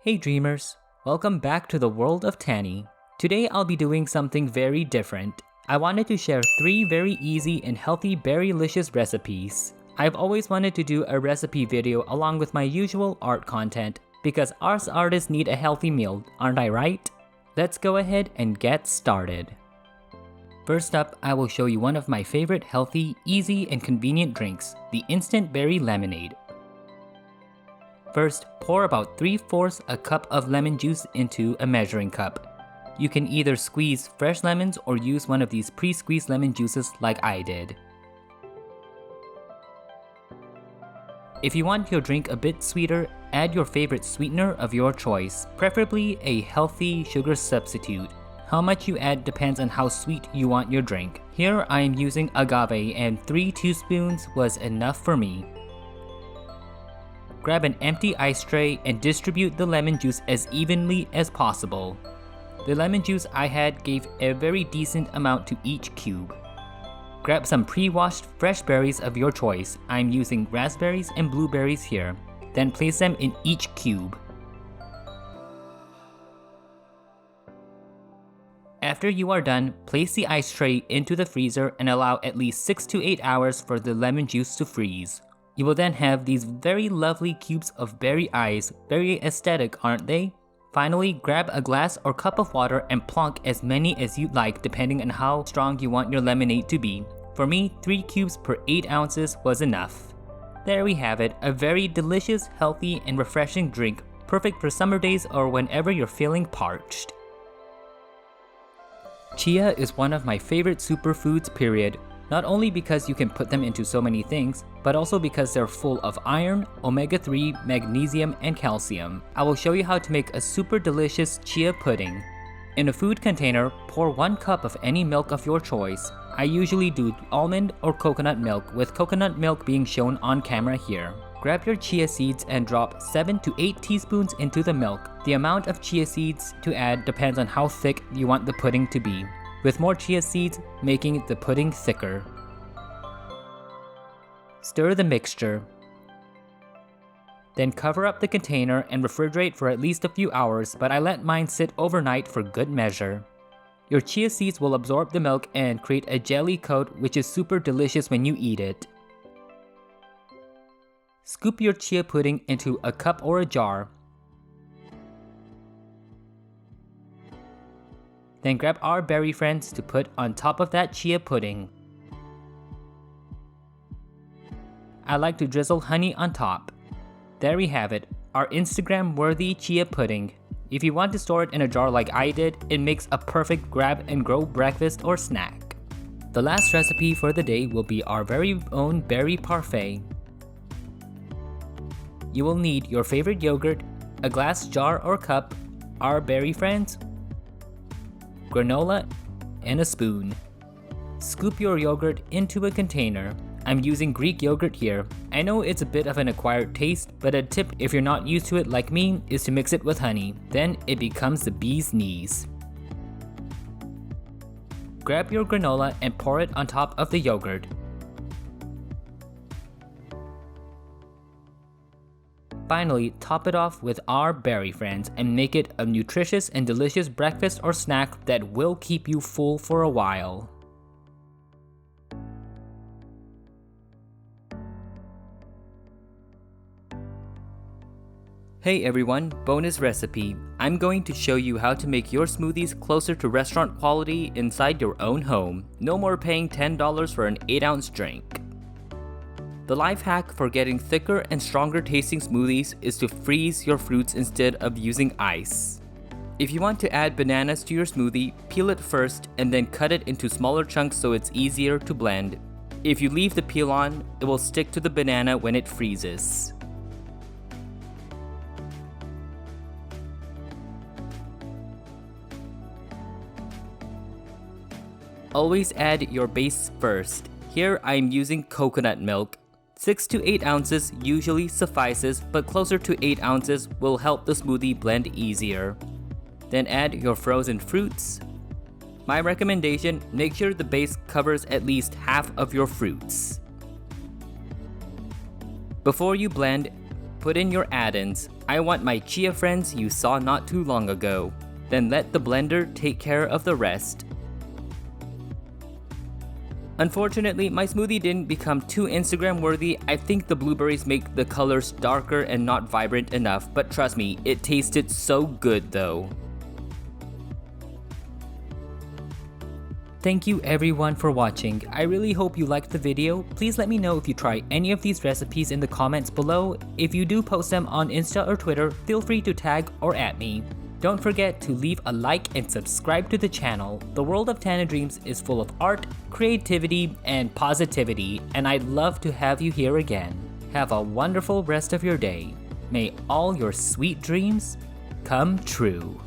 Hey dreamers, welcome back to the world of Tanny. Today I'll be doing something very different. I wanted to share 3 very easy and healthy berrylicious recipes. I've always wanted to do a recipe video along with my usual art content because us artists need a healthy meal, aren't I right? Let's go ahead and get started. First up, I will show you one of my favorite healthy, easy, and convenient drinks, the instant berry lemonade. First, pour about 3/4 a cup of lemon juice into a measuring cup. You can either squeeze fresh lemons or use one of these pre-squeezed lemon juices like I did. If you want your drink a bit sweeter, add your favorite sweetener of your choice, preferably a healthy sugar substitute. How much you add depends on how sweet you want your drink. Here I am using agave and 3 teaspoons was enough for me. Grab an empty ice tray and distribute the lemon juice as evenly as possible. The lemon juice I had gave a very decent amount to each cube. Grab some pre-washed fresh berries of your choice. I'm using raspberries and blueberries here. Then place them in each cube. After you are done, place the ice tray into the freezer and allow at least 6 to 8 hours for the lemon juice to freeze. You will then have these very lovely cubes of berry ice, very aesthetic, aren't they? Finally, grab a glass or cup of water and plonk as many as you'd like depending on how strong you want your lemonade to be. For me, 3 cubes per 8 ounces was enough. There we have it, a very delicious, healthy, and refreshing drink, perfect for summer days or whenever you're feeling parched. Chia is one of my favorite superfoods, period. Not only because you can put them into so many things, but also because they're full of iron, omega-3, magnesium, and calcium. I will show you how to make a super delicious chia pudding. In a food container, pour 1 cup of any milk of your choice. I usually do almond or coconut milk, with coconut milk being shown on camera here. Grab your chia seeds and drop 7 to 8 teaspoons into the milk. The amount of chia seeds to add depends on how thick you want the pudding to be, with more chia seeds making the pudding thicker. Stir the mixture. Then cover up the container and refrigerate for at least a few hours, but I let mine sit overnight for good measure. Your chia seeds will absorb the milk and create a jelly coat which is super delicious when you eat it. Scoop your chia pudding into a cup or a jar. Then grab our berry friends to put on top of that chia pudding. I like to drizzle honey on top. There we have it, our Instagram-worthy chia pudding. If you want to store it in a jar like I did, it makes a perfect grab and go breakfast or snack. The last recipe for the day will be our very own berry parfait. You will need your favorite yogurt, a glass jar or cup, our berry friends, granola, and a spoon. Scoop your yogurt into a container. I'm using Greek yogurt here. I know it's a bit of an acquired taste, but a tip if you're not used to it like me is to mix it with honey. Then it becomes the bee's knees. Grab your granola and pour it on top of the yogurt. Finally, top it off with our berry friends and make it a nutritious and delicious breakfast or snack that will keep you full for a while. Hey everyone, bonus recipe. I'm going to show you how to make your smoothies closer to restaurant quality inside your own home. No more paying $10 for an 8-ounce drink. The life hack for getting thicker and stronger tasting smoothies is to freeze your fruits instead of using ice. If you want to add bananas to your smoothie, peel it first and then cut it into smaller chunks so it's easier to blend. If you leave the peel on, it will stick to the banana when it freezes. Always add your base first. Here I am using coconut milk. 6 to 8 ounces usually suffices, but closer to 8 ounces will help the smoothie blend easier. Then add your frozen fruits. My recommendation, make sure the base covers at least half of your fruits. Before you blend, put in your add-ins. I want my chia friends you saw not too long ago. Then let the blender take care of the rest. Unfortunately, my smoothie didn't become too Instagram worthy. I think the blueberries make the colors darker and not vibrant enough, but trust me, it tasted so good though. Thank you everyone for watching. I really hope you liked the video. Please let me know if you try any of these recipes in the comments below. If you do post them on Insta or Twitter, feel free to tag or @ me. Don't forget to leave a like and subscribe to the channel. The world of Tana Dreams is full of art, creativity, and positivity, and I'd love to have you here again. Have a wonderful rest of your day. May all your sweet dreams come true.